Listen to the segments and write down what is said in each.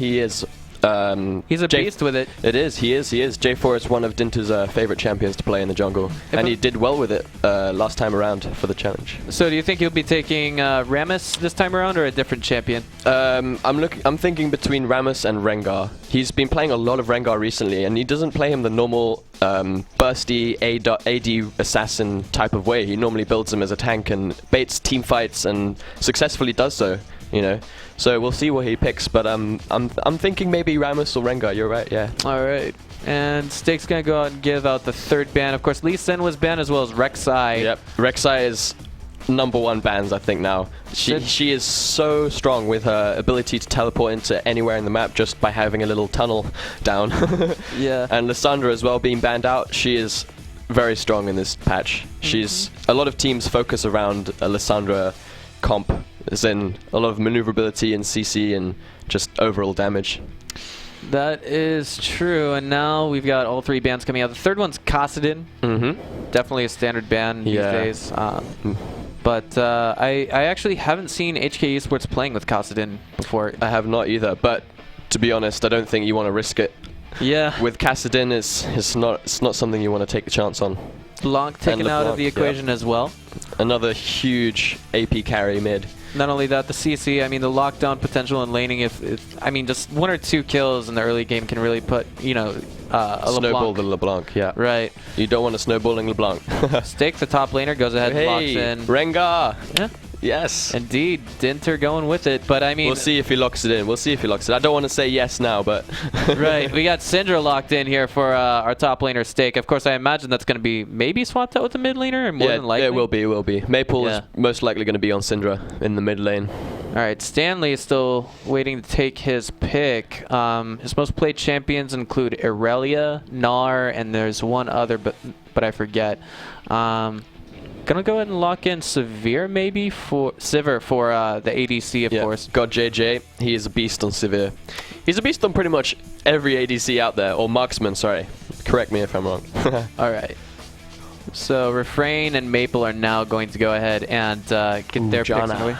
he is. He's a beast with it. It is. He is. J4 is one of Dinter's favorite champions to play in the jungle, and he did well with it last time around for the challenge. So do you think he'll be taking Rammus this time around, or a different champion? I'm thinking between Rammus and Rengar. He's been playing a lot of Rengar recently, and he doesn't play him the normal bursty AD assassin type of way. He normally builds him as a tank and baits team fights, and successfully does so. You know, so we'll see what he picks, but I'm thinking maybe Rammus or Rengar. You're right, yeah. All right, and Steak's gonna go out and give out the third ban. Of course, Lee Sin was banned as well as Rek'Sai. Yep, Rek'Sai is #1 bans, I think now. She is so strong with her ability to teleport into anywhere in the map just by having a little tunnel down. Yeah. And Lissandra as well being banned out. She is very strong in this patch. She's a lot of teams focus around a Lissandra comp. As in a lot of maneuverability and CC and just overall damage. That is true, and now we've got all 3 bans coming out. The third one's Kassadin. Definitely a standard ban these days. But I actually haven't seen HK Esports playing with Kassadin before. I have not either, but to be honest, I don't think you want to risk it. Yeah. With Kassadin, it's not something you want to take a chance on. Blanc taken out of the equation as well. Another huge AP carry mid. Not only that, the CC, I mean, the lockdown potential in laning, I mean, just 1 or 2 kills in the early game can really put, you know, a snowball the LeBlanc, yeah. Right. You don't want a snowballing LeBlanc. Steak, the top laner, goes ahead and locks in. Rengar! Yeah. Yes. Indeed, Dinter going with it, but I mean... We'll see if he locks it in. I don't want to say yes now, but... Right, we got Syndra locked in here for our top laner Steak. Of course, I imagine that's going to be maybe swapped out with the mid laner, or more than likely. Yeah, it will be. Maple is most likely going to be on Syndra in the mid lane. All right, Stanley is still waiting to take his pick. His most played champions include Irelia, Gnar, and there's one other, but I forget. Gonna go ahead and lock in Sivir maybe for Sivir for the ADC, of course. Got JJ. He is a beast on Sivir. He's a beast on pretty much every ADC out there, or marksman. Sorry, correct me if I'm wrong. All right. So Refrain and Maple are now going to go ahead and get their picks away.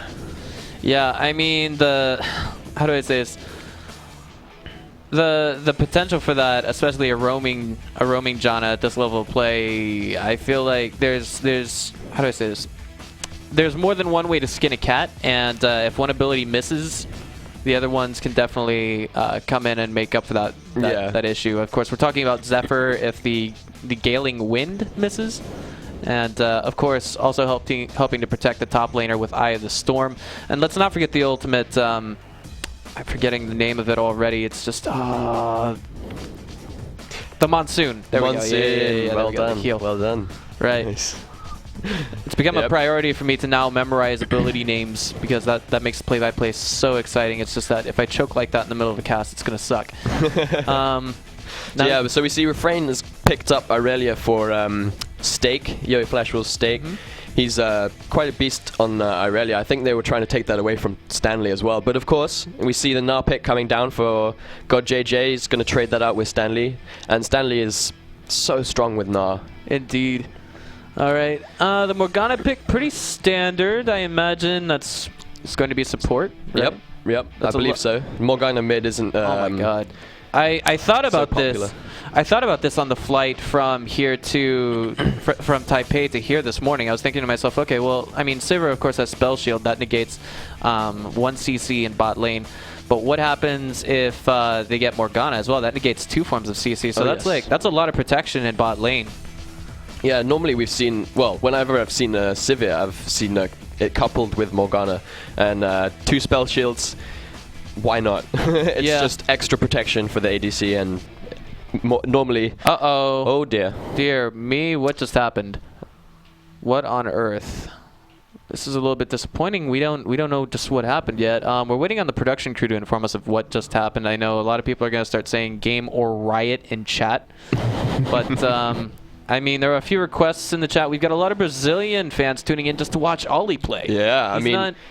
Yeah, I mean how do I say this? The potential for that, especially a roaming Janna at this level of play, I feel like there's how do I say this? There's more than one way to skin a cat, and if one ability misses, the other ones can definitely come in and make up for that issue. Of course, we're talking about Zephyr if the Galing Wind misses. And, of course, also helping to protect the top laner with Eye of the Storm. And let's not forget the ultimate... I'm forgetting the name of it already. It's just the Monsoon. There we go. Yeah, well done. Well done. Right. Nice. It's become a priority for me to now memorize ability names because that makes play-by-play so exciting. It's just that if I choke like that in the middle of a cast, it's gonna suck. So we see Refrain has picked up Irelia for Steak. yoeFW will Steak. He's quite a beast on Irelia. I think they were trying to take that away from Stanley as well. But of course, we see the Gnar pick coming down for God JJ. He's going to trade that out with Stanley. And Stanley is so strong with Gnar. Indeed. All right. The Morgana pick, pretty standard. I imagine it's going to be support. Right? Yep. I believe so. Morgana mid isn't... oh my god. I thought about this. I thought about this on the flight from here to from Taipei to here this morning. I was thinking to myself, okay, well, I mean, Sivir of course has Spell Shield that negates 1 CC in bot lane. But what happens if they get Morgana as well? That negates 2 forms of CC. So that's a lot of protection in bot lane. Yeah, normally we've seen, well, whenever I've seen Sivir, I've seen it coupled with Morgana and 2 spell shields. Why not? It's just extra protection for the ADC and normally... Uh-oh. Oh dear. Dear me, what just happened? What on earth? This is a little bit disappointing. We don't know just what happened yet. We're waiting on the production crew to inform us of what just happened. I know a lot of people are going to start saying game or riot in chat. But, I mean, there are a few requests in the chat. We've got a lot of Brazilian fans tuning in just to watch Ollie play. Yeah,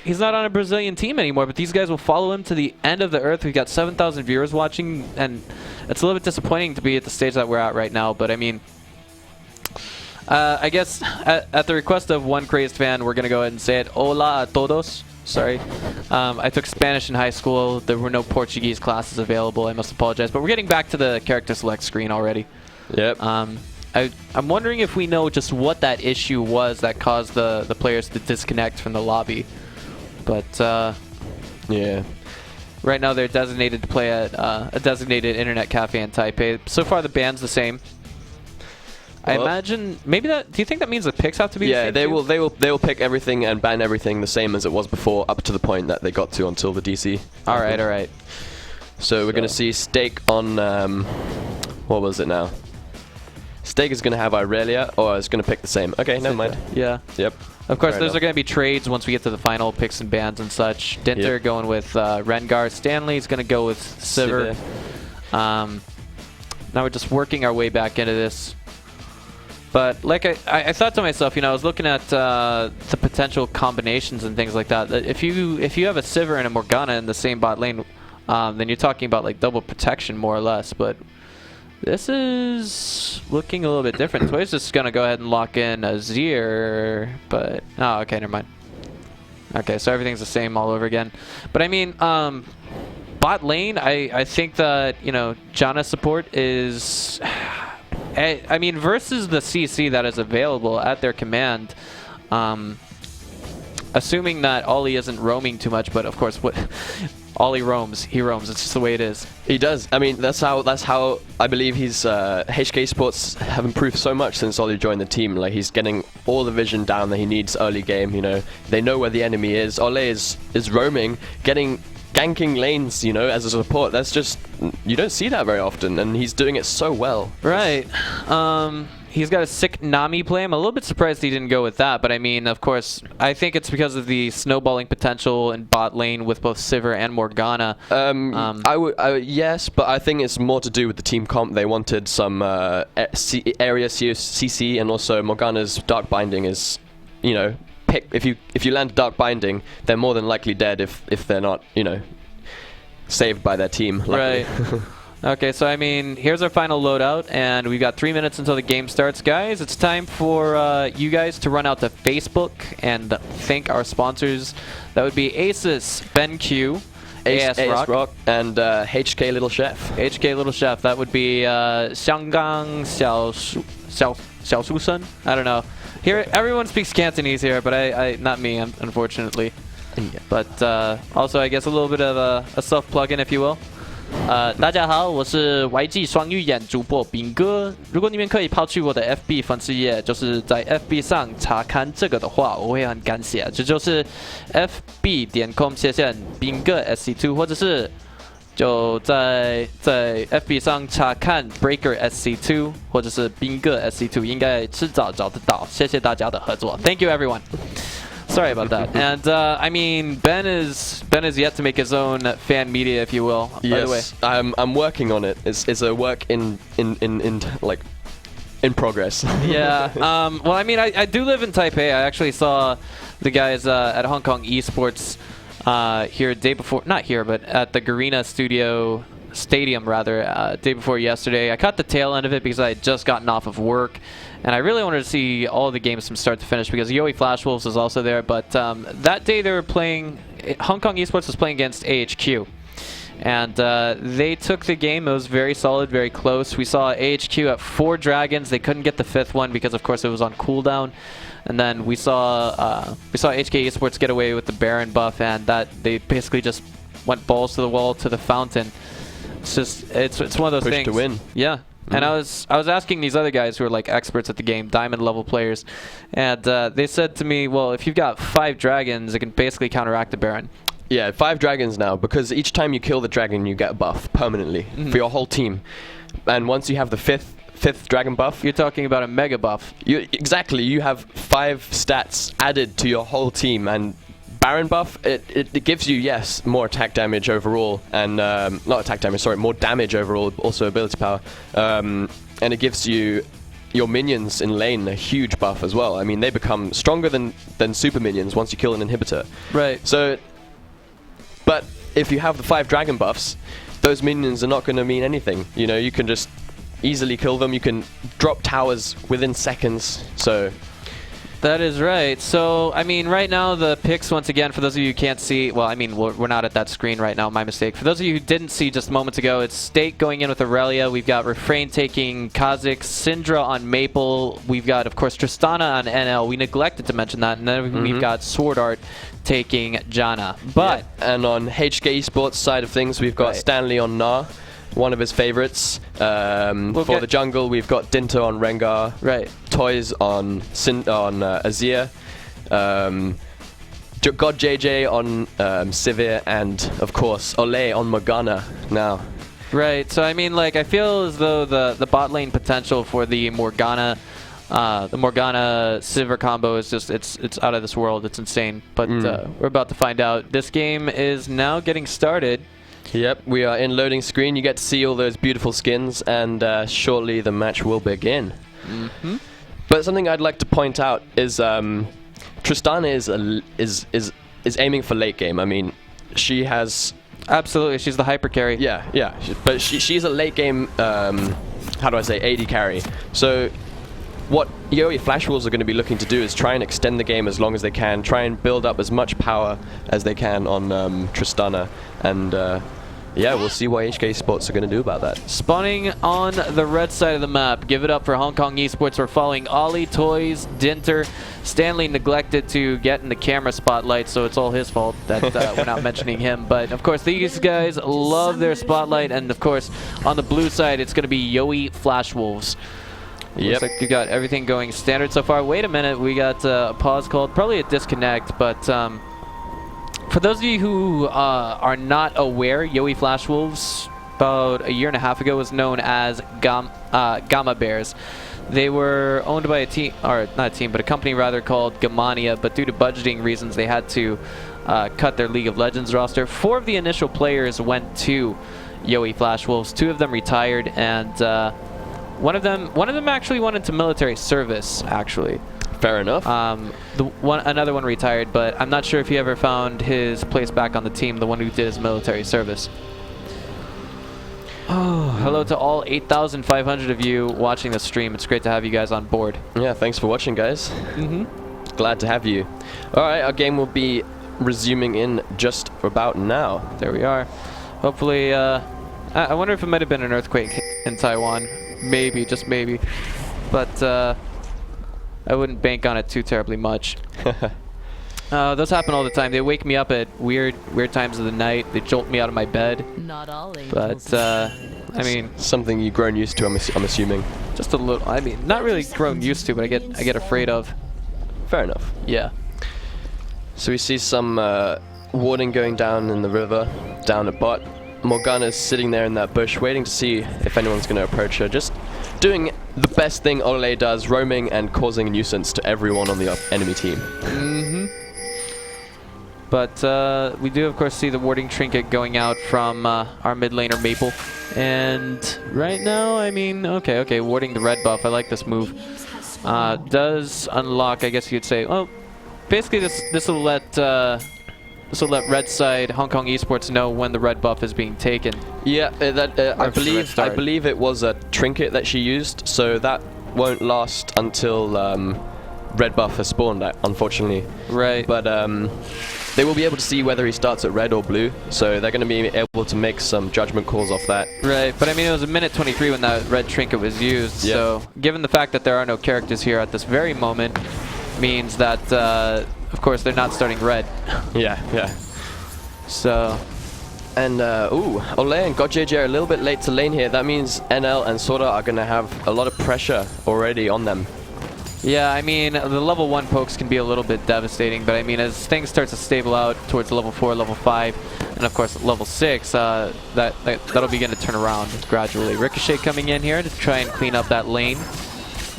he's not on a Brazilian team anymore, but these guys will follow him to the end of the earth. We've got 7,000 viewers watching, and it's a little bit disappointing to be at the stage that we're at right now. But, I mean... I guess at the request of one crazed fan, we're going to go ahead and say it. Hola a todos. Sorry. I took Spanish in high school. There were no Portuguese classes available. I must apologize. But we're getting back to the character select screen already. Yep. I'm wondering if we know just what that issue was that caused the players to disconnect from the lobby. But yeah. Right now they're designated to play at a designated internet cafe in Taipei. So far the ban's the same. I imagine maybe that. Do you think that means the picks have to be? Yeah, the same they will pick everything and ban everything the same as it was before, up to the point that they got to until the DC. All right. So we're gonna see Stake on what was it now? Stake is gonna have Irelia, or it's gonna pick the same. Okay, never mind. Yeah. Yep. Of course, Fair those enough. are going to be trades once we get to the final picks and bans and such. Dinter going with Rengar. Stanley's going to go with Sivir. Now we're just working our way back into this. But like I thought to myself, I was looking at the potential combinations and things like that. If you have a Sivir and a Morgana in the same bot lane, then you're talking about like double protection more or less. But this is looking a little bit different. Toy's just going to go ahead and lock in Azir, but... Oh, okay, never mind. Okay, so everything's the same all over again. But I mean, bot lane, I think that, Janna support is... I mean, versus the CC that is available at their command, assuming that Ollie isn't roaming too much, but of course, Ollie roams. He roams. It's just the way it is. He does. I mean, that's how I believe he's HK Esports have improved so much since Ollie joined the team. Like, he's getting all the vision down that he needs early game. They know where the enemy is. Ollie is roaming, ganking lanes. As a support. That's just, you don't see that very often, and he's doing it so well. Right. He's got a sick Nami play. I'm a little bit surprised he didn't go with that, but I mean, of course, I think it's because of the snowballing potential in bot lane with both Sivir and Morgana. Yes, but I think it's more to do with the team comp. They wanted some area CC, and also Morgana's Dark Binding is, if you land Dark Binding, they're more than likely dead if they're not, saved by their team. Luckily. Right. Okay, so I mean, here's our final loadout, and we've got 3 minutes until the game starts, guys. It's time for you guys to run out to Facebook and thank our sponsors. That would be Asus, BenQ, AS Rock, and HK Little Chef. HK Little Chef. That would be Xianggang Xiaosusen. I don't know. Here, everyone speaks Cantonese here, but I not me, unfortunately. Yeah. But also, I guess a little bit of a self plug-in, if you will. 大家好，我是 YG 双语言主播炳哥。如果你们可以跑去我的 FB 粉丝页，就是在 FB 上查看这个的话，我会很感谢。这就是 FB.com/炳哥 SC2， 或者是就在 FB 上查看 Breaker SC2， 或者是炳哥 SC2， 应该迟早找得到。谢谢大家的合作。Thank you, everyone. Sorry about that. And I mean, Ben is yet to make his own fan media, if you will. Yes, by the way, I'm working on it. It's a work in progress. Yeah. Well, I mean, I do live in Taipei. I actually saw the guys at Hong Kong Esports here day before, not here, but at the Garena Stadium rather, day before yesterday. I caught the tail end of it because I had just gotten off of work. And I really wanted to see all the games from start to finish because yoeFW was also there. But that day they were playing, Hong Kong Esports was playing against AHQ. And they took the game. It was very solid, very close. We saw AHQ at 4 dragons. They couldn't get the 5th one because, of course, it was on cooldown. And then we saw HK Esports get away with the Baron buff, and that they basically just went balls to the wall to the fountain. It's just it's one of those things. To win. Yeah. And I was asking these other guys who are like experts at the game, diamond level players, and they said to me, well, if you've got 5 dragons, it can basically counteract the Baron. Yeah, 5 dragons now, because each time you kill the dragon, you get a buff permanently for your whole team. And once you have the fifth dragon buff, You're talking about a mega buff. Exactly, you have 5 stats added to your whole team, and Baron buff, it gives you, yes, more attack damage overall, and not attack damage, sorry, more damage overall, also ability power, and it gives you your minions in lane a huge buff as well. I mean, they become stronger than super minions once you kill an inhibitor. Right. So, but if you have the 5 dragon buffs, those minions are not going to mean anything. You can just easily kill them. You can drop towers within seconds. So That is right. So, I mean, right now the picks, once again, for those of you who can't see, well, I mean, we're not at that screen right now, my mistake. For those of you who didn't see just moments ago, it's State going in with Aurelia. We've got Refrain taking Kha'Zix, Syndra on Maple. We've got, of course, Tristana on NL. We neglected to mention that. And then we've got Sword Art taking Janna. But and on HK Esports side of things, we've got Stanley on Gnar, one of his favorites. For the jungle, we've got Dinter on Rengar. Right. Toys on Azir. God JJ on Sivir, and of course Ole on Morgana now. Right. So I mean, like, I feel as though the bot lane potential for the Morgana Sivir combo is just it's out of this world. It's insane. But we're about to find out. This game is now getting started. Yep, we are in loading screen. You get to see all those beautiful skins, and shortly the match will begin. But something I'd like to point out is Tristana is aiming for late game. I mean, she has absolutely, she's the hyper carry. Yeah, but she's a late game. How do I say, AD carry? So what yoeFlash Wolves are going to be looking to do is try and extend the game as long as they can, try and build up as much power as they can on Tristana, and yeah, we'll see what HK Esports are going to do about that. Spawning on the red side of the map. Give it up for Hong Kong Esports. We're following Ollie, Toys, Dinter. Stanley neglected to get in the camera spotlight, so it's all his fault that we're not mentioning him. But, of course, these guys love their spotlight. And, of course, on the blue side, it's going to be yoeFlash Wolves. Looks like we got everything going standard so far. Wait a minute. We got a pause called. Probably a disconnect, but... for those of you who are not aware, yoeFlash Wolves, about a year and a half ago, was known as Gamma Bears. They were owned by a team, or not a team, but a company rather, called Gamania, but due to budgeting reasons, they had to cut their League of Legends roster. 4 of the initial players went to yoeFlash Wolves. 2 of them retired, and one of them actually went into military service, actually. Fair enough. Another one retired, but I'm not sure if he ever found his place back on the team, the one who did his military service. Oh, hello to all 8,500 of you watching the stream. It's great to have you guys on board. Yeah, thanks for watching, guys. Glad to have you. All right, our game will be resuming in just about now. There we are. Hopefully, I wonder if it might have been an earthquake in Taiwan. Maybe, just maybe. But, I wouldn't bank on it too terribly much. Those happen all the time. They wake me up at weird times of the night. They jolt me out of my bed. Not all but I mean, something you've grown used to, I'm assuming. Just a little. I mean, not really grown used to, but I get afraid of. Fair enough. Yeah. So we see some warding going down in the river, down at bot. Morgana's sitting there in that bush, waiting to see if anyone's going to approach her. Just doing the best thing Ole does, roaming and causing a nuisance to everyone on the enemy team. But we do, of course, see the warding trinket going out from our mid laner Maple. And right now, I mean, okay, warding the red buff. I like this move. Does unlock, I guess you'd say. Well, basically, this will let red side Hong Kong Esports know when the red buff is being taken. Yeah, I believe it was a trinket that she used, so that won't last until red buff has spawned, unfortunately. Right. But they will be able to see whether he starts at red or blue, so they're going to be able to make some judgment calls off that. Right, but I mean, it was a minute 23 when that red trinket was used, so given the fact that there are no characters here at this very moment, means that, of course, they're not starting red. Yeah. So... And, Ole and GodJJ are a little bit late to lane here. That means NL and Sorda are going to have a lot of pressure already on them. Yeah, I mean, the level 1 pokes can be a little bit devastating, but I mean, as things start to stable out towards level 4, level 5, and of course level 6, that'll begin to turn around gradually. Ricochet coming in here to try and clean up that lane.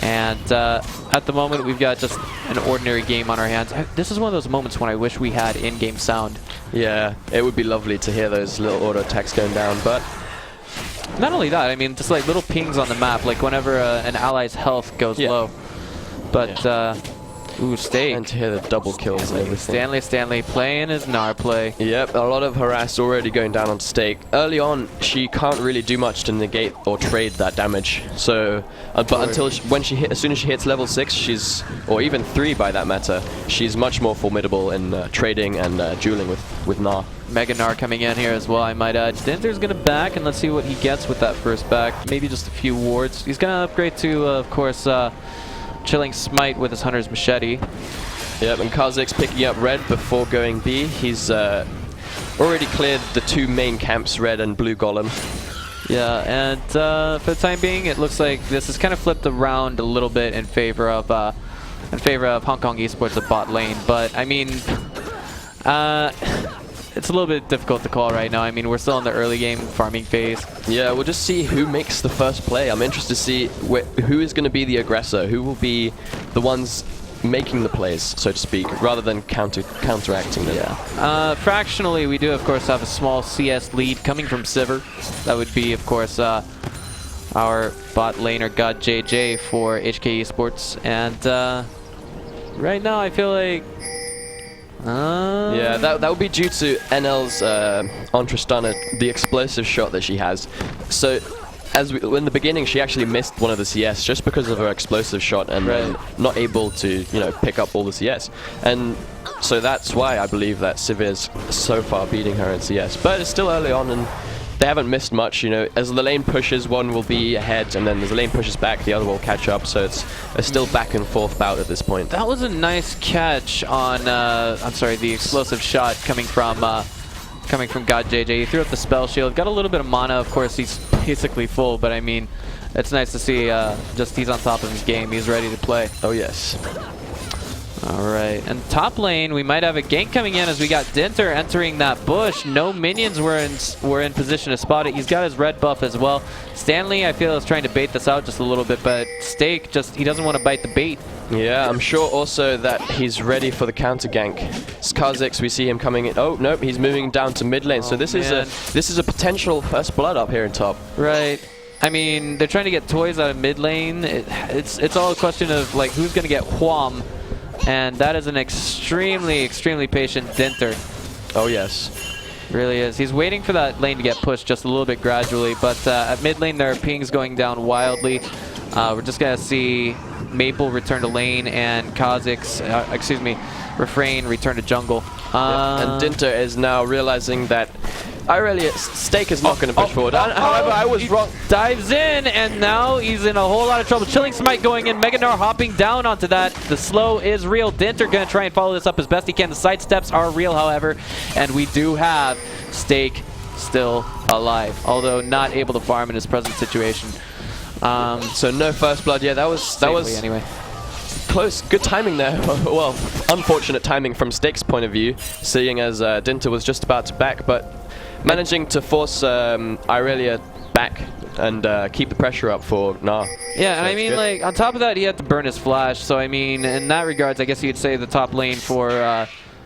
And at the moment, we've got just an ordinary game on our hands. This is one of those moments when I wish we had in-game sound. Yeah, it would be lovely to hear those little auto attacks going down, but... Not only that, I mean, just like little pings on the map, like whenever an ally's health goes low. But Ooh, Steak. And to hear the double kills and everything. Stanley playing his Gnar play. Yep, a lot of harass already going down on Steak. Early on, she can't really do much to negate or trade that damage. So, but until as soon as she hits level 6, or even 3 by that matter, she's much more formidable in trading and dueling with Gnar. Mega Gnar coming in here as well, I might add. Dinter's going to back, and let's see what he gets with that first back. Maybe just a few wards. He's going to upgrade to, of course, Chilling Smite with his Hunter's Machete. Yep, and Kha'Zix picking up red before going B. He's already cleared the 2 main camps, red and blue golem. Yeah, and for the time being, it looks like this is kind of flipped around a little bit in favor of Hong Kong Esports at bot lane. But I mean, it's a little bit difficult to call right now. I mean, we're still in the early game farming phase. Yeah, we'll just see who makes the first play. I'm interested to see who is going to be the aggressor, who will be the ones making the plays, so to speak, rather than counteracting them. Yeah. Fractionally, we do, of course, have a small CS lead coming from Sivir. That would be, of course, our bot laner God JJ for HK Esports. And right now, I feel like... yeah, that would be due to NL's on Tristana, the explosive shot that she has. So, in the beginning, she actually missed one of the CS just because of her explosive shot and not able to, pick up all the CS. And so that's why I believe that Sivir's so far beating her in CS. But it's still early on, and they haven't missed much. As the lane pushes, one will be ahead, and then as the lane pushes back, the other will catch up. So it's a still back and forth bout at this point. That was a nice catch on, the explosive shot coming from God JJ. He threw up the spell shield, got a little bit of mana. Of course, he's basically full, but I mean, it's nice to see just he's on top of his game. He's ready to play. Oh, yes. All right, and top lane, we might have a gank coming in as we got Dinter entering that bush. No minions were in position to spot it. He's got his red buff as well. Stanley, I feel, is trying to bait this out just a little bit, but Steak, he doesn't want to bite the bait. Yeah, I'm sure also that he's ready for the counter gank. Kha'Zix, we see him coming in. Oh, nope, he's moving down to mid lane. So this is a potential first blood up here in top. Right. I mean, they're trying to get toys out of mid lane. It's all a question of like who's going to get Hwam. And that is an extremely patient Dinter. Oh, yes. Really is. He's waiting for that lane to get pushed just a little bit gradually. But at mid lane, there are pings going down wildly. We're just going to see Maple return to lane and Kha'Zix, Refrain return to jungle. And Dinter is now realizing that Steak is not going to push forward. However, I was wrong. Dives in, and now he's in a whole lot of trouble. Chilling Smite going in. Mega Gnar hopping down onto that. The slow is real. Dinter going to try and follow this up as best he can. The side steps are real, however. And we do have Steak still alive, although not able to farm in his present situation. So no first blood. Yeah, that was anyway. Close. Good timing there. Well, unfortunate timing from Steak's point of view, seeing as Dinter was just about to back, but managing to force Irelia back and keep the pressure up for Gnar. Yeah, and I mean, like, on top of that, he had to burn his flash. So, I mean, in that regards, I guess you'd say the top lane for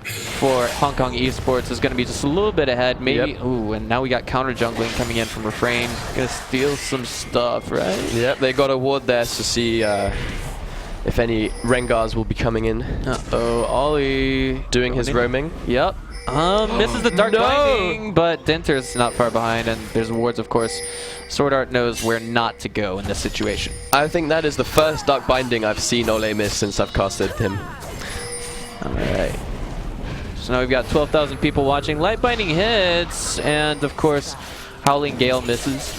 Hong Kong Esports is going to be just a little bit ahead. Maybe. Yep. Ooh, and now we got counter jungling coming in from Refrain. Gonna steal some stuff, right? Yep, they got a ward there to see if any Rengars will be coming in. Uh-oh, Ollie doing his roaming. Yep. Misses the Dark Binding, but Dinter's not far behind, and there's wards, of course. Sword Art knows where not to go in this situation. I think that is the first Dark Binding I've seen Ole miss since I've casted him. Alright. So now we've got 12,000 people watching. Light Binding hits, and of course, Howling Gale misses.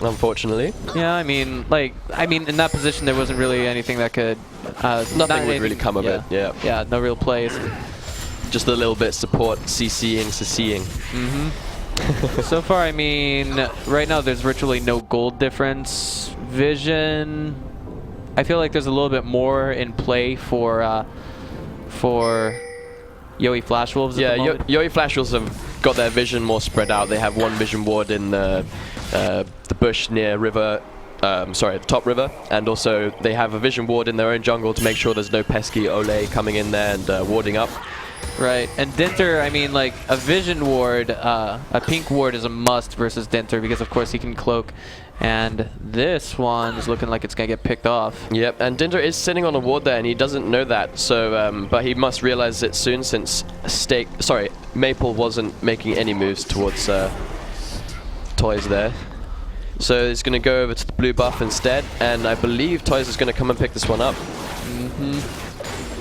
Unfortunately. Yeah, I mean, in that position, there wasn't really anything that could... nothing would really come of it, yeah. Yeah, no real plays. Just a little bit support, CCing. So far, I mean, right now there's virtually no gold difference. Vision, I feel like there's a little bit more in play for Yoe Flash Wolves. Yeah, Yoe Flash Wolves have got their vision more spread out. They have one vision ward in the bush near river. The top river, and also they have a vision ward in their own jungle to make sure there's no pesky Ole coming in there and warding up. Right, and Dinter, I mean, like, a Vision Ward, a Pink Ward is a must versus Dinter because, of course, he can cloak. And this one is looking like it's going to get picked off. Yep, and Dinter is sitting on a ward there, and he doesn't know that. So, but he must realize it soon since Maple wasn't making any moves towards Toys there. So he's going to go over to the blue buff instead, and I believe Toys is going to come and pick this one up.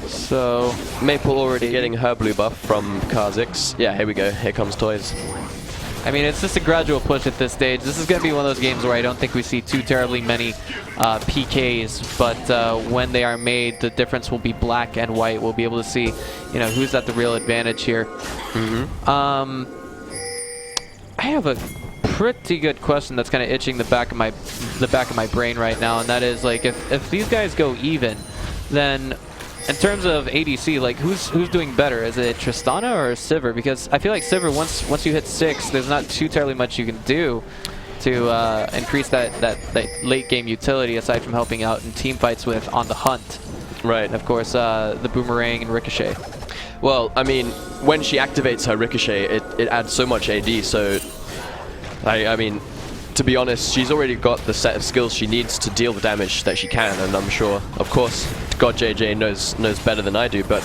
So Maple already getting her blue buff from KESC. Yeah, here we go. Here comes Toys. I mean, it's just a gradual push at this stage. This is going to be one of those games where I don't think we see too terribly many PKs, but when they are made, the difference will be black and white. We'll be able to see, you know, who's at the real advantage here. I have a pretty good question that's kind of itching the back of my brain right now, and that is, like, if these guys go even, then in terms of ADC, like, who's doing better? Is it Tristana or Sivir? Because I feel like Sivir, once you hit 6, there's not too terribly much you can do to increase that late game utility aside from helping out in team fights with On the Hunt. Right. And of course, the Boomerang and Ricochet. Well, I mean, when she activates her Ricochet, it adds so much AD, so I mean, to be honest, she's already got the set of skills she needs to deal the damage that she can, and I'm sure, of course, God JJ knows better than I do, but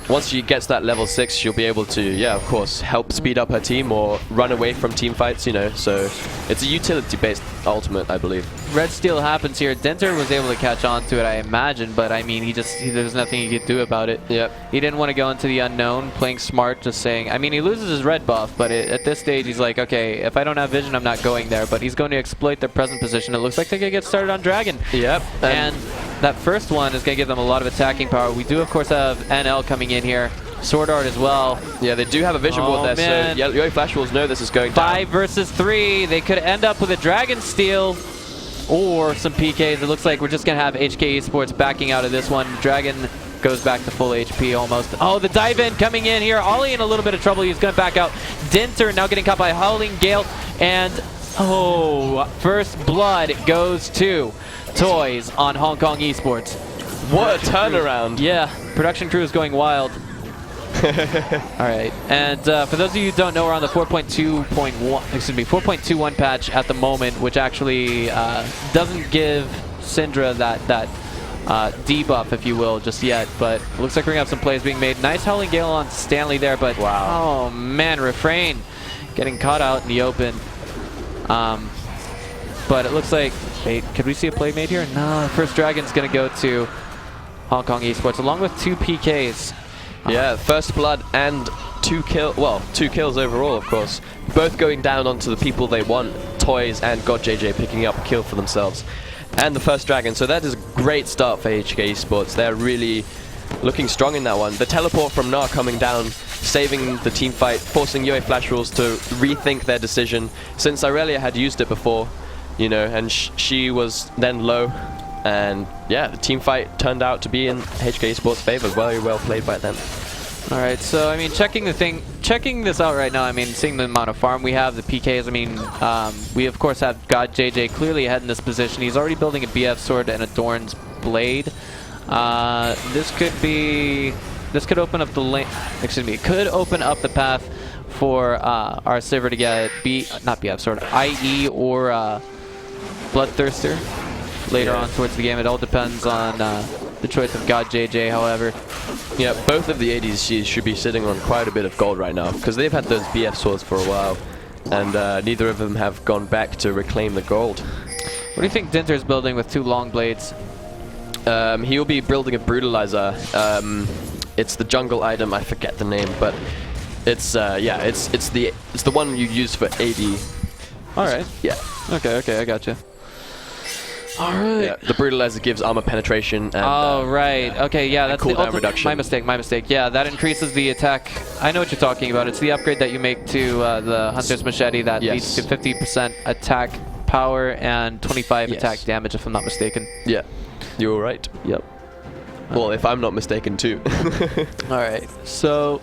once she gets that level 6, she'll be able to, yeah, of course, help speed up her team or run away from team fights, you know, so it's a utility-based ultimate, I believe. Red Steel happens here. Dinter was able to catch on to it, I imagine, but I mean, there's nothing he could do about it. Yep. He didn't want to go into the unknown, playing smart, just saying, I mean, he loses his red buff, but at this stage, he's like, okay, if I don't have vision, I'm not going there, but he's going to exploit their present position. It looks like they're going to get started on Dragon. Yep. And that first one is going to give them a lot of attacking power. We do, of course, have NL coming in here. Sword Art as well. Yeah, they do have a vision board there, man. so yoeFW will know this is going down. 5 versus 3. They could end up with a Dragon Steel or some PKs. It looks like we're just going to have HK Esports backing out of this one. Dragon goes back to full HP almost. Oh, the dive in coming in here. Ollie in a little bit of trouble. He's going to back out. Dinter now getting caught by Howling Gale. And, oh, first blood goes to Toys on Hong Kong Esports. What a turnaround. Yeah, production crew is going wild. Alright, and for those of you who don't know, we're on the 4.21 patch at the moment, which actually doesn't give Syndra that debuff, if you will, just yet, but it looks like we're going to have some plays being made. Nice Howling Gale on Stanley there, but wow. Oh man, Refrain getting caught out in the open. But it looks like, wait, could we see a play made here? No, first Dragon's going to go to Hong Kong Esports, along with 2 PKs. Yeah, first blood and 2 kills overall, of course. Both going down onto the people they want, Toys and God JJ picking up a kill for themselves. And the first Dragon, so that is a great start for HK Esports. They're really looking strong in that one. The teleport from Na coming down, saving the team fight, forcing yoeFW to rethink their decision. Since Irelia had used it before, you know, and she was then low. And yeah, the team fight turned out to be in HK Esports' favor. Very well played by them. All right, so I mean, checking this out right now. I mean, seeing the amount of farm we have, the PKs. I mean, we of course have God JJ clearly ahead in this position. He's already building a BF sword and a Dorn's blade. This could open up the lane. Excuse me, it could open up the path for our Sivir to get not BF sword, IE or Bloodthirster. Later on towards the game. It all depends on the choice of God JJ, however. Yeah, both of the ADCs should be sitting on quite a bit of gold right now, because they've had those BF swords for a while, and neither of them have gone back to reclaim the gold. What do you think Dinter's building with 2 long blades? He will be building a Brutalizer. It's the jungle item, I forget the name, but it's yeah, it's the one you use for AD. Alright. Yeah. Okay, I gotcha. Alright. Yeah, the Brutalizer gives armor penetration and oh, right. Yeah. Okay, yeah, that's the cooldown reduction. My mistake. Yeah, that increases the attack. I know what you're talking about. It's the upgrade that you make to the Hunter's Machete that leads to 50% attack power and 25 attack damage, if I'm not mistaken. Yeah, you're right. Yep. Well, if I'm not mistaken too. Alright, so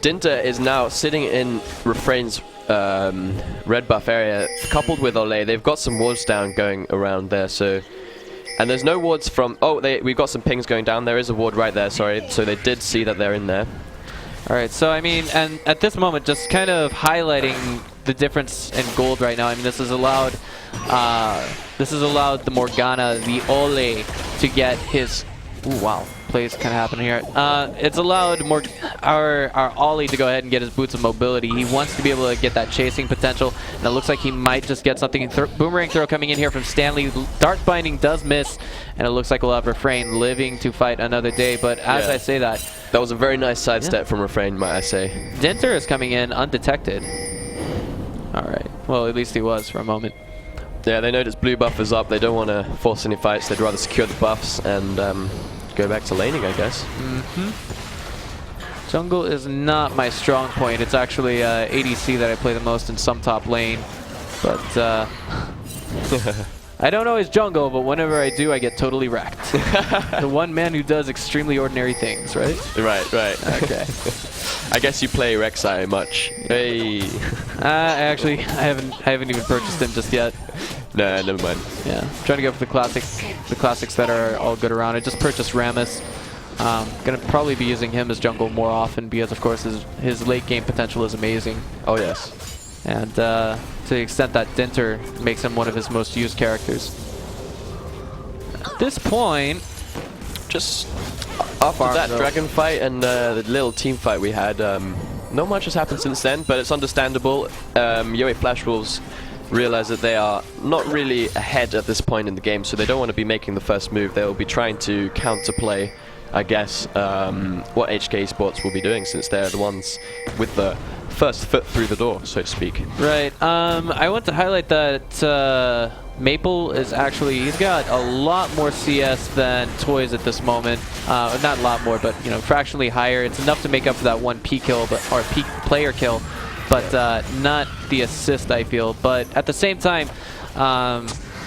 Dinter is now sitting in Refrain's red buff area, coupled with Olay. They've got some wards down going around there, so And there's no wards from... Oh, we've got some pings going down. There is a ward right there, sorry. So they did see that they're in there. All right, so I mean, and at this moment, just kind of highlighting the difference in gold right now. I mean, this has allowed the Morgana, the Ole, to get his... Ooh, wow. Plays kind of happening here. It's allowed our Ollie to go ahead and get his boots of mobility. He wants to be able to get that chasing potential, and it looks like he might just get something. Boomerang throw coming in here from Stanley. Dark Binding does miss, and it looks like we'll have Refrain living to fight another day. But as I say that... That was a very nice sidestep from Refrain, might I say. Dinter is coming in undetected. All right. Well, at least he was for a moment. Yeah, they notice blue buff is up. They don't want to force any fights. They'd rather secure the buffs and go back to laning, I guess. Jungle is not my strong point. It's actually ADC that I play the most in some top lane. But I don't always jungle, but whenever I do, I get totally wrecked. The one man who does extremely ordinary things, right? Right. Okay. I guess you play Rek'Sai much. Hey. Actually, I haven't even purchased him just yet. Nah, never mind. Yeah, I'm trying to go for the classics that are all good around. I just purchased Rammus. Gonna probably be using him as jungle more often because, of course, his late game potential is amazing. Oh yes. And to the extent that Dinter makes him one of his most used characters. At this point, just after that dragon fight and the little team fight we had, not much has happened since then, but it's understandable. yoeFW realize that they are not really ahead at this point in the game, so they don't want to be making the first move. They'll be trying to counterplay, I guess, what HK Esports will be doing, since they're the ones with the first foot through the door, so to speak. Right. I want to highlight that Maple is actually, he's got a lot more CS than Toys at this moment. Not a lot more, but fractionally higher. It's enough to make up for that one P kill, or P player kill, but not the assist, I feel. But at the same time,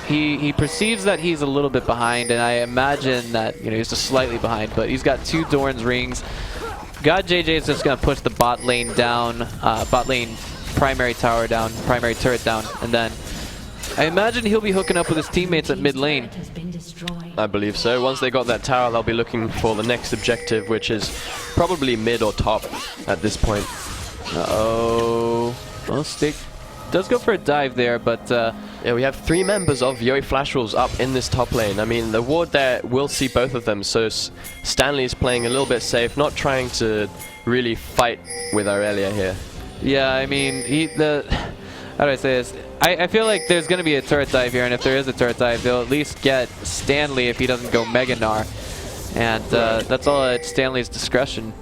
he perceives that he's a little bit behind, and I imagine that he's just slightly behind. But he's got 2 Dorn's rings. God JJ is just gonna push the bot lane down, bot lane primary tower down, primary turret down, and then I imagine he'll be hooking up with his teammates at mid lane. I believe so. Once they got that tower, they'll be looking for the next objective, which is probably mid or top at this point. Uh-oh. Well, Stick does go for a dive there, but... yeah, we have 3 members of yoeFW up in this top lane. I mean, the ward there will see both of them, so Stanley's playing a little bit safe, not trying to really fight with Aurelia here. Yeah, I mean, how do I say this? I feel like there's going to be a turret dive here, and if there is a turret dive, they'll at least get Stanley if he doesn't go Mega Gnar. And that's all at Stanley's discretion.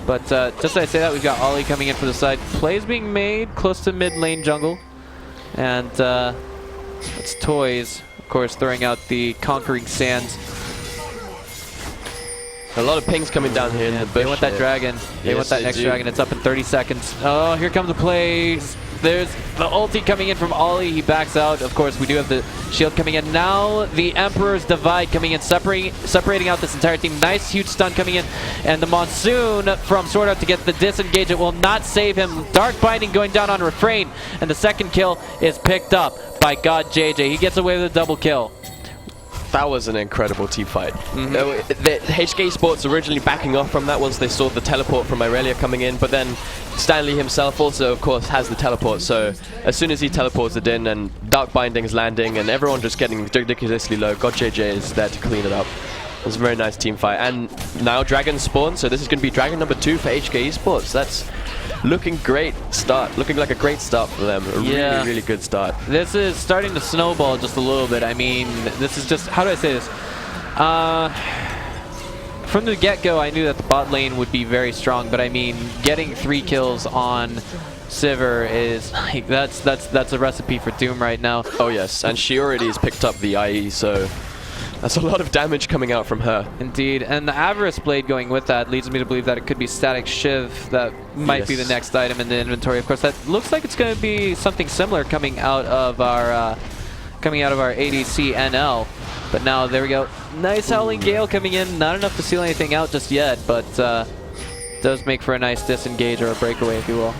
But just as I say that, we've got Ollie coming in from the side. Plays being made close to mid lane jungle. And it's Toys, of course, throwing out the Conquering Sands. A lot of pings coming down here in the bush. They want that dragon. They want that next dragon. It's up in 30 seconds. Oh, here comes the plays. There's the ulti coming in from Ollie. He backs out. Of course, we do have the shield coming in. Now the Emperor's Divide coming in, separating out this entire team. Nice, huge stun coming in. And the Monsoon from Sword Art to get the disengage. It will not save him. Dark Binding going down on Refrain. And the second kill is picked up by God JJ. He gets away with a double kill. That was an incredible team fight. The HK Esports originally backing off from that once they saw the teleport from Aurelia coming in, but then Stanley himself also, of course, has the teleport, so as soon as he teleports it in and Dark Binding is landing and everyone just getting ridiculously low, God JJ is there to clean it up. It was a very nice team fight. And now Dragon spawn, so this is going to be Dragon number 2 for HK Esports. That's looking great start. Looking like a great start for them. A really, really good start. This is starting to snowball just a little bit. I mean, this is just, how do I say this? From the get-go, I knew that the bot lane would be very strong, but I mean, getting 3 kills on Sivir is like, that's a recipe for doom right now. Oh yes, and she already has picked up the IE, so that's a lot of damage coming out from her. Indeed, and the Avarice Blade going with that leads me to believe that it could be Static Shiv that might be the next item in the inventory. Of course, that looks like it's going to be something similar coming out of our ADC NL. But now, there we go. Nice Howling Gale coming in. Not enough to seal anything out just yet, but does make for a nice disengage or a breakaway, if you will.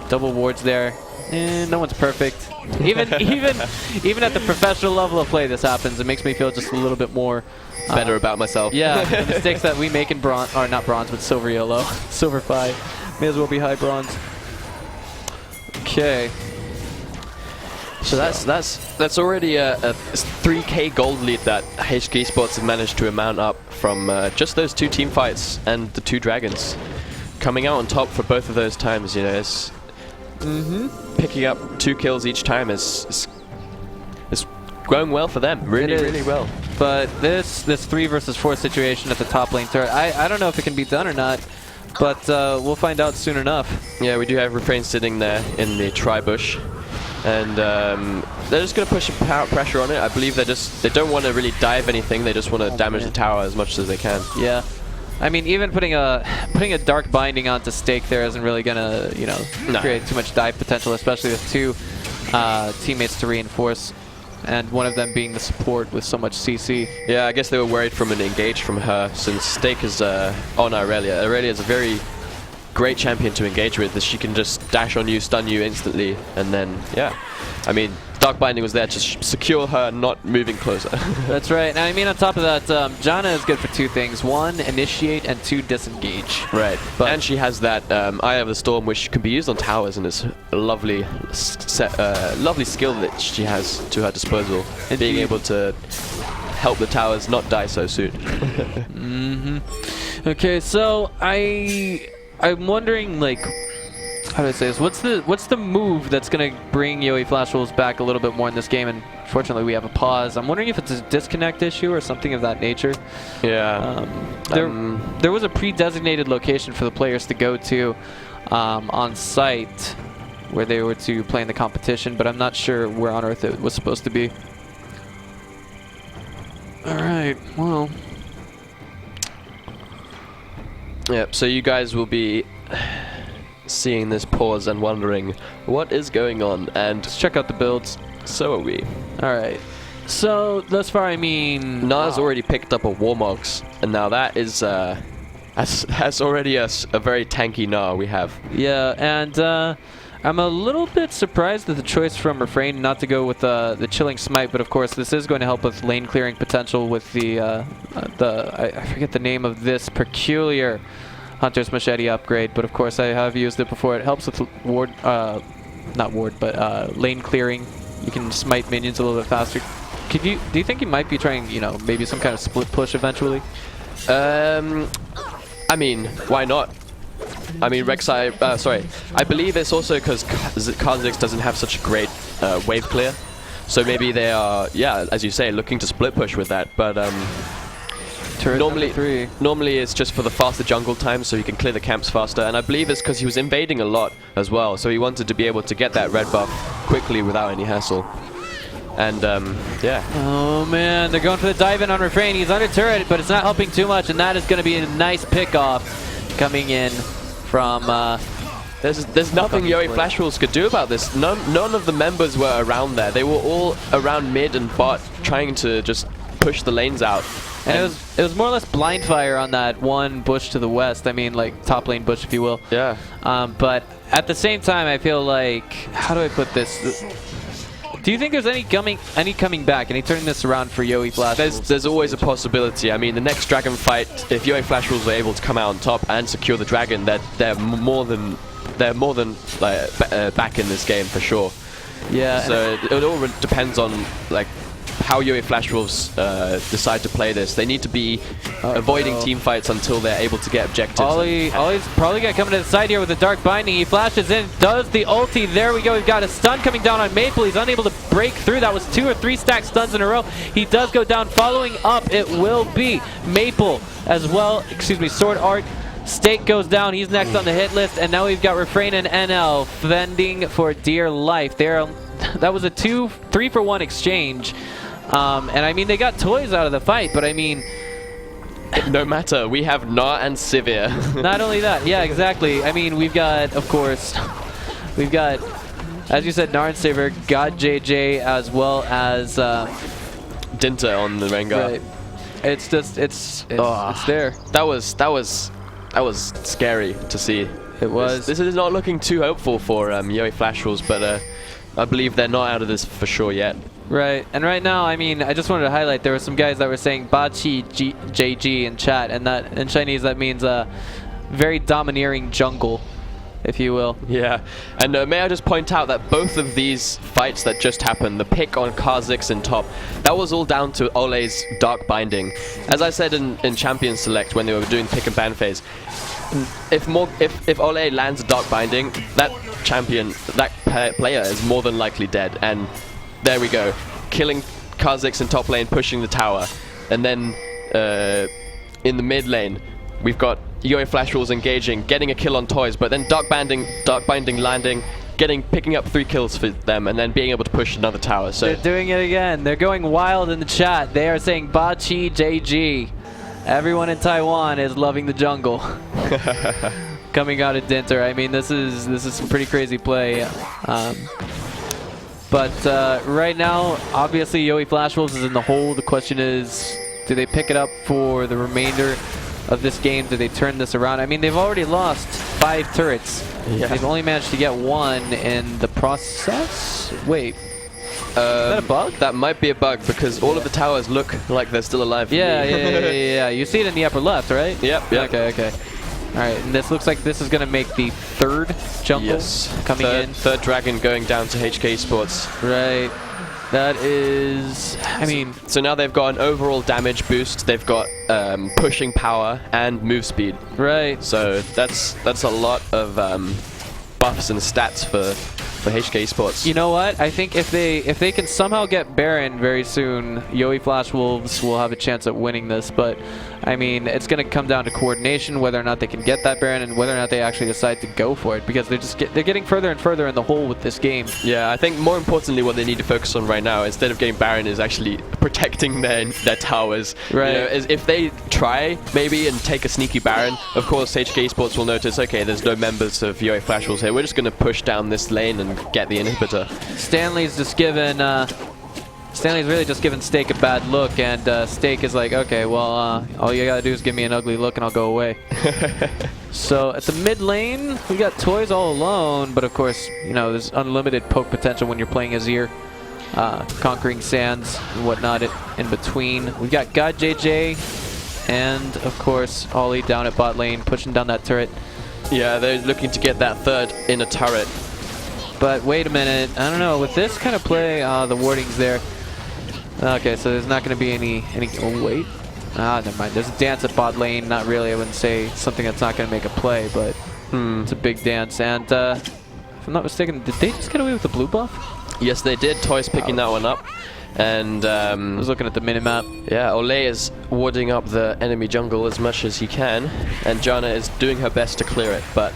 Double wards there. No one's perfect. Even at the professional level of play, this happens. It makes me feel just a little bit more better about myself. Yeah, the mistakes that we make in bronze, or not bronze, but silver yellow, silver 5, may as well be high bronze. Okay. So that's already a 3K gold lead that HK Esports have managed to amount up from just those 2 team fights and the 2 dragons. Coming out on top for both of those times, you know, it's picking up 2 kills each time is going well for them. Really well. But this 3 versus 4 situation at the top lane turret, I don't know if it can be done or not, but we'll find out soon enough. Yeah, we do have Refrain sitting there in the tri-bush. And they're just going to push pressure on it. I believe they don't want to really dive anything. They just want to damage the tower as much as they can. Yeah, I mean, even putting a dark binding onto stake there isn't really going to, you know, create too much dive potential, especially with 2 teammates to reinforce, and one of them being the support with so much CC. Yeah, I guess they were worried from an engage from her, since stake is on Aurelia. Aurelia is a very great champion to engage with, as she can just dash on you, stun you instantly, and then, yeah. I mean, Dark Binding was there to secure her not moving closer. That's right. And I mean, on top of that, Janna is good for 2 things. 1, initiate, and 2, disengage. Right. But and she has that Eye of the Storm, which can be used on towers, and it's a lovely skill that she has to her disposal, being able to help the towers not die so soon. Okay, so I'm wondering, like, how do I say this? What's the move that's gonna bring yoeFW back a little bit more in this game? And fortunately, we have a pause. I'm wondering if it's a disconnect issue or something of that nature. Yeah. There was a pre-designated location for the players to go to on site where they were to play in the competition, but I'm not sure where on earth it was supposed to be. All right. Well. Yep, so you guys will be seeing this pause and wondering what is going on, and let's check out the builds. So are we. Alright, so thus far, I mean, Na's already picked up a Warmogs, and now that is that's already a very tanky Na we have. Yeah, and I'm a little bit surprised at the choice from Refrain not to go with the Chilling Smite, but of course this is going to help with lane clearing potential with the I forget the name of this peculiar Hunter's Machete upgrade, but of course I have used it before. It helps with ward, not ward, but lane clearing. You can smite minions a little bit faster. Do you think you might be trying, you know, maybe some kind of split push eventually? I mean, why not? I mean, I believe it's also because Kha'Zix doesn't have such a great wave clear. So maybe they are, yeah, as you say, looking to split push with that. But normally it's just for the faster jungle time, so he can clear the camps faster. And I believe it's because he was invading a lot as well, so he wanted to be able to get that red buff quickly without any hassle. And yeah. Oh man, they're going for the dive in on Refrain. He's under turret, but it's not helping too much, and that is going to be a nice pick off coming in from. There's nothing yoeFW could do about this. None of the members were around there. They were all around mid and bot, trying to just push the lanes out. And it was more or less blind fire on that one bush to the west. I mean, like top lane bush, if you will. Yeah. But at the same time, I feel like, how do I put this? Do you think there's any coming back, any turning this around for yoeFW? There's always a possibility. I mean, the next dragon fight, if yoeFW were able to come out on top and secure the dragon, they're more than back in this game for sure. Yeah. So it all depends on like how yoeFW decide to play this. They need to be avoiding team fights until they're able to get objectives. Ollie's probably going to come to the side here with a Dark Binding. He flashes in, does the ulti. There we go. We've got a stun coming down on Maple. He's unable to break through. That was 2 or 3 stacked stuns in a row. He does go down. Following up, it will be Maple as well. Excuse me, Sword Art. Stake goes down. He's next on the hit list. And now we've got Refrain and NL fending for dear life. That was a 3-for-1 exchange. And I mean, they got toys out of the fight, but I mean, no matter, we have Na and Sivir. Not only that, yeah, exactly. I mean, we've got, of course, as you said, Na and Sivir, got JJ as well as Dinta on the Rengar. Right. It's just, it's there. That was scary to see. It was. This is not looking too hopeful for yoeFlash Wolves, but I believe they're not out of this for sure yet. Right, and right now, I mean, I just wanted to highlight there were some guys that were saying Bachi JG in chat, and that in Chinese that means very domineering jungle, if you will. Yeah, and may I just point out that both of these fights that just happened, the pick on HKESC in top, that was all down to Ole's Dark Binding. As I said in Champion Select when they were doing pick and ban phase, if Ole lands a Dark Binding, that champion, that player is more than likely dead. And there we go, killing HKESC in top lane, pushing the tower, and then in the mid lane, we've got yoeFlash Wolves engaging, getting a kill on Toys, but then Dark Binding landing, picking up 3 kills for them, and then being able to push another tower. So they're doing it again. They're going wild in the chat. They are saying Bachi JG. Everyone in Taiwan is loving the jungle. Coming out of Dinter. I mean, this is some pretty crazy play. But right now, obviously, yoeFlash Wolves is in the hole. The question is, do they pick it up for the remainder of this game? Do they turn this around? I mean, they've already lost 5 turrets. Yeah. They've only managed to get 1 in the process. Wait. Is that a bug? That might be a bug because all of the towers look like they're still alive. Yeah. You see it in the upper left, right? Yep. Okay. All right, and this looks like this is going to make the 3rd jungle coming in. Third dragon going down to HK Esports. Right. That is, I mean... So now they've got an overall damage boost, they've got pushing power and move speed. Right. So that's a lot of buffs and stats for HK Esports. You know what? I think if they can somehow get Baron very soon, yoeFlash Wolves will have a chance at winning this. But I mean, it's going to come down to coordination, whether or not they can get that Baron and whether or not they actually decide to go for it, because they're getting further and further in the hole with this game. Yeah, I think more importantly, what they need to focus on right now, instead of getting Baron, is actually protecting their towers. Right. You know, if they try maybe and take a sneaky Baron, of course HK Esports will notice, okay, there's no members of yoeFlash Wolves here. We're just going to push down this lane and get the inhibitor. Stanley's really just giving Steak a bad look, and Steak is like, okay, well, all you gotta do is give me an ugly look and I'll go away. So at the mid lane, we got Toys all alone, but of course, you know, there's unlimited poke potential when you're playing Azir, conquering sands and whatnot in between. We've got God JJ, and of course, Ollie down at bot lane, pushing down that turret. Yeah, they're looking to get that 3rd in a turret. But wait a minute, I don't know, with this kind of play, the warding's there. Okay, so there's not going to be any. Oh wait, never mind. There's a dance at bot lane. Not really. I wouldn't say something that's not going to make a play, but it's a big dance. And if I'm not mistaken, did they just get away with the blue buff? Yes, they did. Toys picking that one up, and I was looking at the minimap. yeah, Ole is warding up the enemy jungle as much as he can, and Jana is doing her best to clear it. But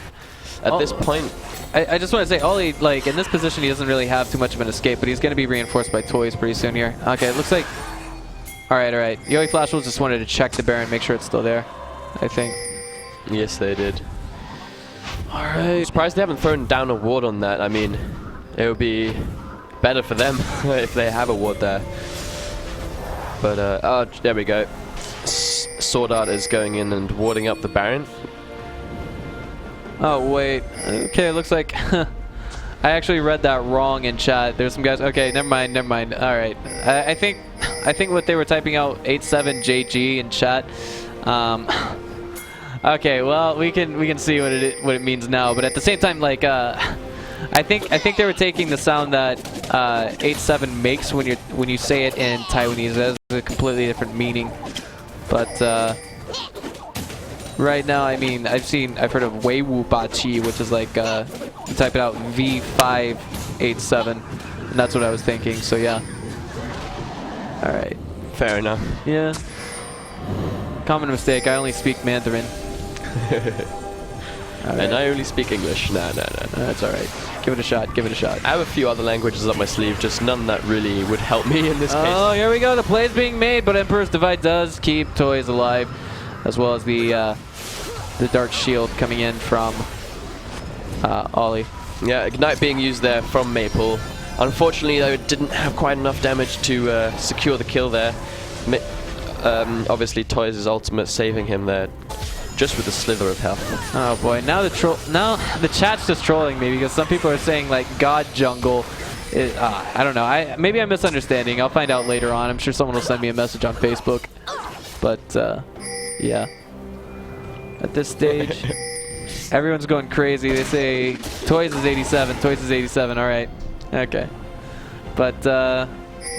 at this point, I just want to say, Ollie, like, in this position, he doesn't really have too much of an escape, but he's going to be reinforced by Toys pretty soon here. Okay, it looks like... Alright. yoeFlash Wolves just wanted to check the Baron, make sure it's still there, I think. yes, they did. Alright. I'm surprised they haven't thrown down a ward on that. I mean, it would be better for them if they have a ward there. But, oh, there we go. Sword Art is going in and warding up the Baron. Oh, wait. Okay, it looks like... I actually read that wrong in chat. There's some guys... Okay, never mind. Alright. I think what they were typing out, 87JG in chat. Okay, well, we can see what it means now. But at the same time, like... I think they were taking the sound that 87 makes when you say it in Taiwanese. It has a completely different meaning. But... right now, I mean, I've heard of Weiwu Bachi, which is like, you type it out, V587, and that's what I was thinking, so yeah. Alright. Fair enough. Yeah. Common mistake, I only speak Mandarin. And I only speak English. No. That's alright. Give it a shot. I have a few other languages up my sleeve, just none that really would help me in this case. Oh, here we go, the play's being made, but Emperor's Divide does keep Toys alive, as well as the Dark Shield coming in from Ollie. Yeah, Ignite being used there from Maple. Unfortunately, though, it didn't have quite enough damage to secure the kill there. Obviously, Toys' ultimate saving him there. just with a slither of health. Oh boy, now the chat's just trolling me because some people are saying like God Jungle. I don't know. Maybe I'm misunderstanding. I'll find out later on. I'm sure someone will send me a message on Facebook. But yeah, at this stage, everyone's going crazy. They say Toys is 87. Toys is 87. All right, okay. But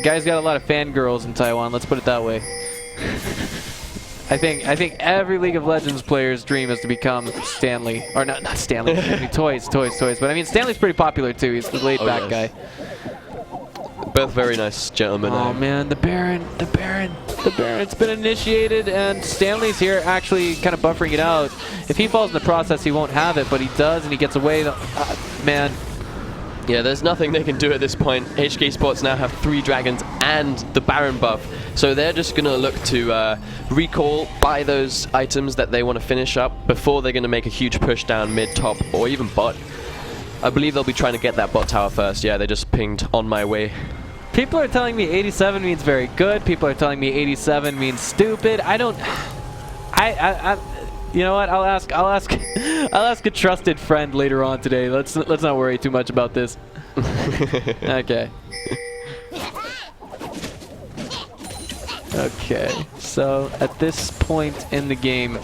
guys got a lot of fangirls in Taiwan. Let's put it that way. I think every League of Legends player's dream is to become Stanley, or not Stanley. Toys. But I mean, Stanley's pretty popular too. He's the laid back guy. Both very nice gentlemen. Oh man, the Baron's been initiated, and Stanley's here actually kind of buffering it out. If he falls in the process, he won't have it, but he does, and he gets away. Man. Yeah, there's nothing they can do at this point. HK Esports now have 3 dragons and the Baron buff, so they're just going to look to recall, buy those items that they want to finish up before they're going to make a huge push down mid, top, or even bot. I believe they'll be trying to get that bot tower first. Yeah, they just pinged on my way. People are telling me 87 means very good. People are telling me 87 means stupid. I don't. You know what? I'll ask a trusted friend later on today. Let's not worry too much about this. Okay. Okay. So at this point in the game,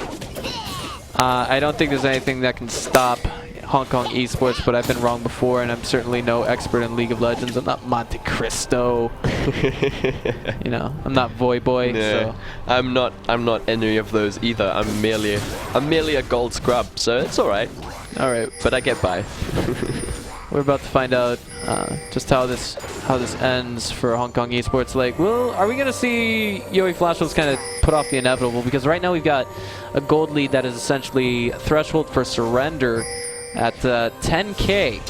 I don't think there's anything that can stop Hong Kong Esports, but I've been wrong before, and I'm certainly no expert in League of Legends. I'm not Monte Cristo. You know, I'm not Voyboy. No, so. I'm not any of those either. I'm merely a gold scrub, so it's all right. All right, but I get by. We're about to find out just how this ends for Hong Kong Esports. Like, are we gonna see yoeFW kind of put off the inevitable? Because right now we've got a gold lead that is essentially threshold for surrender at 10K.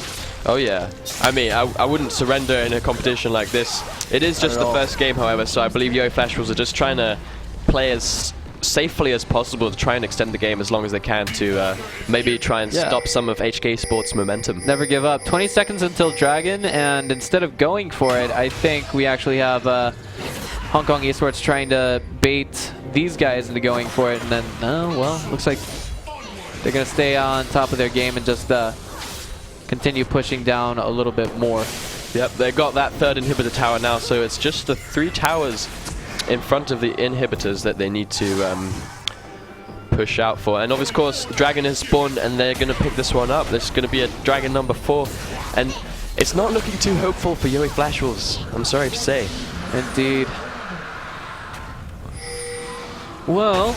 Oh yeah. I mean, I wouldn't surrender in a competition like this. It is just the first game, however, so I believe yoeFW are just trying to play as safely as possible to try and extend the game as long as they can to maybe try and stop some of HK Sports' momentum. Never give up. 20 seconds until Dragon, and instead of going for it, I think we actually have Hong Kong Esports trying to bait these guys into going for it, and then, well, looks like they're going to stay on top of their game and just continue pushing down a little bit more. Yep, they've got that 3rd inhibitor tower now, so it's just the 3 towers in front of the inhibitors that they need to push out for. And of course, Dragon has spawned, and they're going to pick this one up. There's going to be a Dragon number 4, and it's not looking too hopeful for yoeFW, I'm sorry to say. Indeed. Well,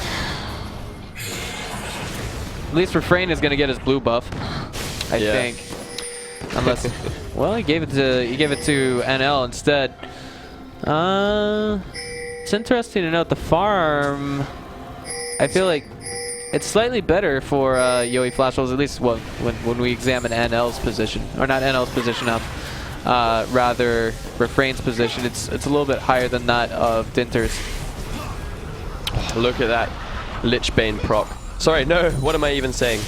at least Refrain is going to get his blue buff, I think. Unless, well, he gave it to NL instead. It's interesting to note the farm. I feel like it's slightly better for yoeFW, at least when we examine NL's position, or not NL's position, rather Refrain's position. It's a little bit higher than that of Dinter's. Look at that Lich Bane proc. Sorry, no, what am I even saying?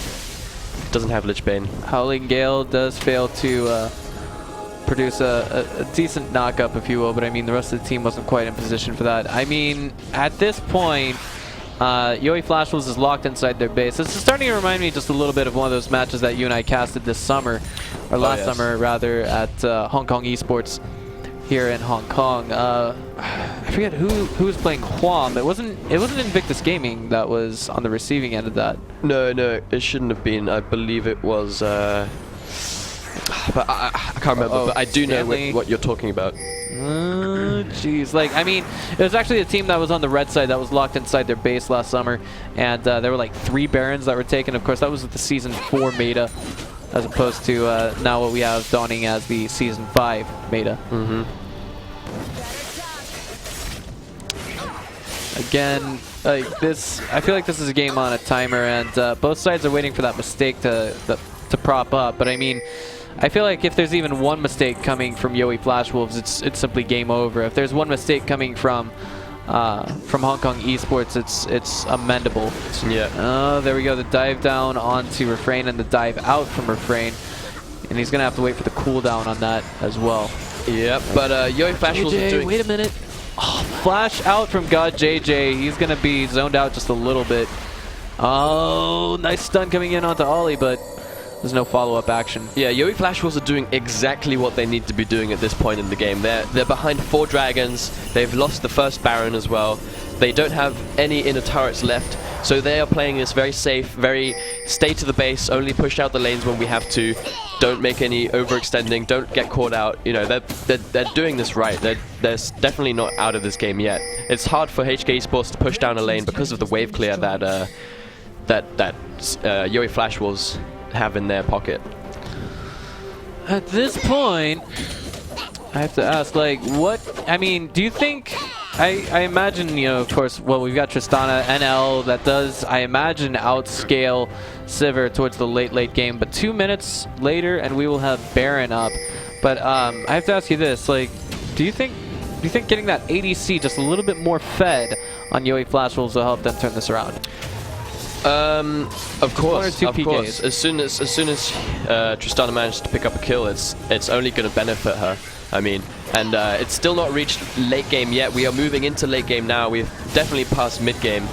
Doesn't have Lich Bane. Howling Gale does fail to produce a decent knock-up, if you will, but I mean, the rest of the team wasn't quite in position for that. I mean, at this point, yoeFW is locked inside their base. This is starting to remind me just a little bit of one of those matches that you and I casted this summer, or last summer, rather, at Hong Kong Esports here in Hong Kong. I forget who was playing Huam. It wasn't Invictus Gaming that was on the receiving end of that. No, it shouldn't have been. I believe it was. But I can't remember. But I do know what you're talking about. Jeez. Like, I mean, it was actually a team that was on the red side that was locked inside their base last summer, and there were like 3 Barons that were taken. Of course, that was with the Season 4 meta, as opposed to now what we have dawning as the Season 5 meta. Again, like this, I feel like this is a game on a timer, and both sides are waiting for that mistake to prop up. But I mean, I feel like if there's even one mistake coming from yoeFW, it's simply game over. If there's one mistake coming from Hong Kong Esports, it's amendable. Yeah. Oh, there we go. The dive down onto Refrain and the dive out from Refrain, and he's gonna have to wait for the cooldown on that as well. Yep. But yoeFW are doing. Wait a minute. Oh, flash out from God JJ. He's gonna be zoned out just a little bit. Oh, nice stun coming in onto Ollie, but there's no follow-up action. Yeah, yoeFW are doing exactly what they need to be doing at this point in the game. They're behind 4 dragons. They've lost the first Baron as well. They don't have any inner turrets left, so they are playing this very safe, very stay to the base, only push out the lanes when we have to. Don't make any overextending. Don't get caught out. You know, they're doing this right. They're definitely not out of this game yet. It's hard for HK Esports to push down a lane because of the wave clear that yoeFW have in their pocket. At this point, I have to ask, like, what, I mean, do you think, I imagine, you know, of course, well, we've got Tristana, NL, that does, I imagine, outscale Sivir towards the late game, but 2 minutes later, and we will have Baron up. But I have to ask you this, like, do you think getting that ADC just a little bit more fed on yoeFW will help them turn this around? Of course, of course. As soon as Tristana manages to pick up a kill, it's only going to benefit her. I mean, and it's still not reached late game yet. We are moving into late game now. We've definitely passed mid game.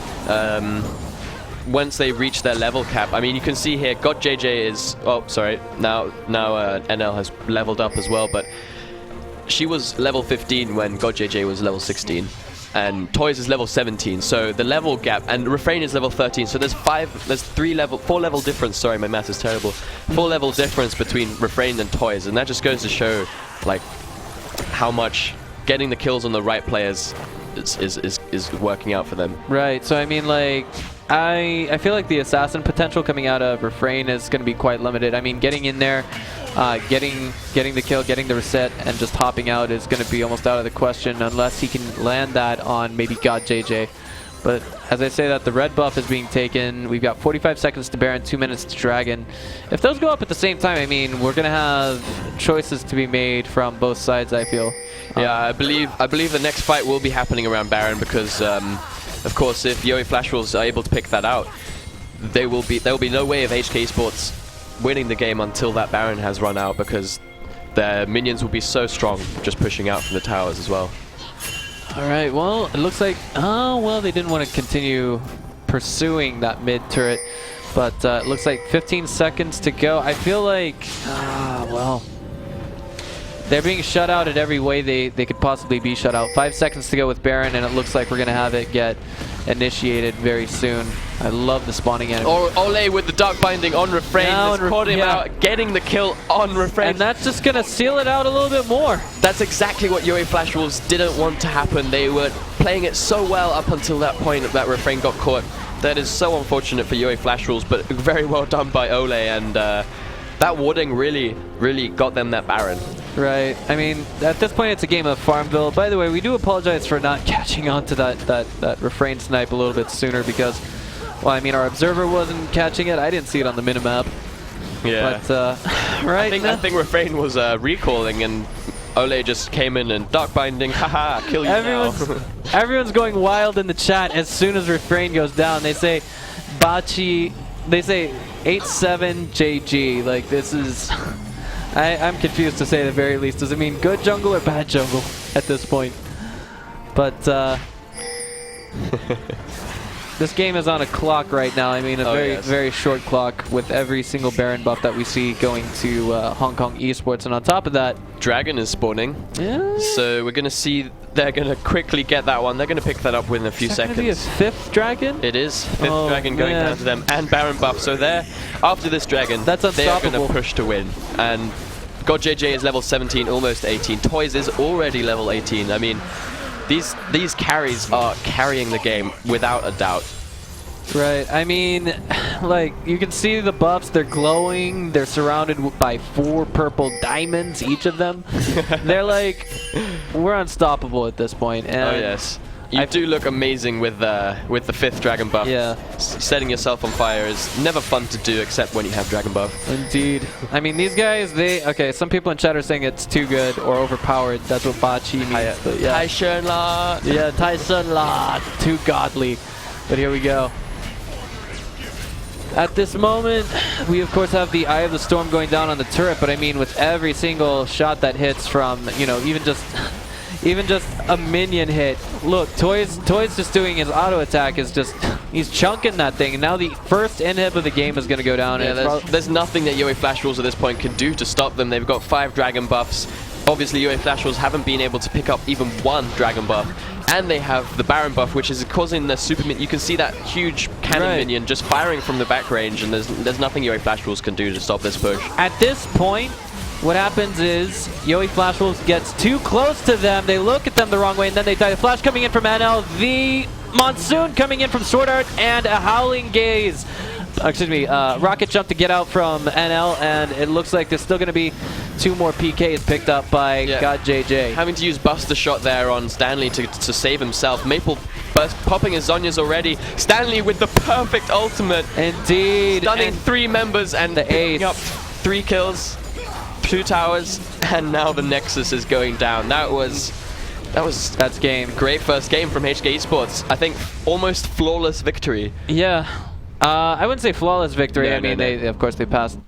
Once they reach their level cap, I mean, you can see here, GodJJ is. Oh, sorry. Now NL has leveled up as well, but she was level 15 when GodJJ was level 16. And Toys is level 17, so the level gap, and Refrain is level 13, so there's 4 level difference, sorry, my math is terrible, 4 level difference between Refrain and Toys, and that just goes to show, like, how much getting the kills on the right players is working out for them. Right, so I mean, like, I feel like the assassin potential coming out of Refrain is going to be quite limited. I mean, getting in there, getting the kill, getting the reset, and just hopping out is going to be almost out of the question unless he can land that on maybe GodJJ. But as I say that, the red buff is being taken. We've got 45 seconds to Baron, 2 minutes to Dragon. If those go up at the same time, I mean, we're going to have choices to be made from both sides, I feel. Yeah, I believe the next fight will be happening around Baron because, of course, if yoeFW are able to pick that out, there will be no way of HK Esports winning the game until that Baron has run out, because their minions will be so strong just pushing out from the towers as well. Alright, well, it looks like, oh, well, they didn't want to continue pursuing that mid turret, but it looks like 15 seconds to go. I feel like, well, they're being shut out in every way they could possibly be shut out. 5 seconds to go with Baron, and it looks like we're going to have it get initiated very soon. I love the spawning enemy. Ole with the dark binding on Refrain, just caught him out, getting the kill on Refrain. And that's just going to seal it out a little bit more. That's exactly what yoeFW didn't want to happen. They were playing it so well up until that point that Refrain got caught. That is so unfortunate for yoeFW, but very well done by Ole, and that warding really got them that Baron. Right. I mean, at this point, it's a game of Farmville. By the way, we do apologize for not catching on to that Refrain snipe a little bit sooner because, well, I mean, our observer wasn't catching it. I didn't see it on the minimap. Yeah. But, right. I think Refrain was recalling, and Ole just came in and dark binding. Haha, kill you now. Everyone's going wild in the chat as soon as Refrain goes down. They say, Bachi, they say 87JG. Like, this is... I'm confused to say the very least. Does it mean good jungle or bad jungle at this point? But this game is on a clock right now. I mean, a very short clock with every single Baron buff that we see going to Hong Kong Esports. And on top of that, Dragon is spawning. Yeah. So we're going to see they're going to quickly get that one. They're going to pick that up within a few seconds. Is that going to be a 5th Dragon? It is. 5th Dragon going down to them, and Baron buff. So after this Dragon, that's unstoppable. They're going to push to win. And GodJJ is level 17, almost 18. Toys is already level 18. I mean, these carries are carrying the game without a doubt. Right. I mean, like, you can see the buffs. They're glowing. They're surrounded by 4 purple diamonds, each of them. They're like, we're unstoppable at this point. And oh, yes. You do look amazing with the 5th Dragon buff. Yeah. Setting yourself on fire is never fun to do except when you have Dragon buff. Indeed. I mean, these guys, okay, some people in chat are saying it's too good or overpowered. That's what Bachi means. But yeah. Taishan La. Yeah, Taishan La. Too godly. But here we go. At this moment, we of course have the Eye of the Storm going down on the turret, but I mean, with every single shot that hits from, you know, even just a minion hit. Look, Toys just doing his auto attack is just, He's chunking that thing, and now the first inhib of the game is going to go down. Yeah, and there's nothing that yoeFW at this point can do to stop them. They've got 5 dragon buffs. Obviously, yoeFW haven't been able to pick up even 1 dragon buff. And they have the Baron buff, which is causing the super minion. You can see that huge cannon minion just firing from the back range, and there's nothing yoeFW can do to stop this push. At this point, what happens is yoeFW gets too close to them. They look at them the wrong way, and then they die. The flash coming in from NL, the Monsoon coming in from Sword Art, and a Howling Gaze. Rocket Jump to get out from NL, and it looks like there's still going to be 2 more PKs picked up by God JJ. Having to use Buster Shot there on Stanley to save himself. Maple popping his Zhonya's already. Stanley with the perfect ultimate. Indeed. Stunning 3 members and the ace. Up 3 kills, 2 towers, and now the Nexus is going down. That's game. Great first game from HK Esports. I think almost flawless victory. Yeah. I wouldn't say flawless victory. No, I mean, no. of course, they passed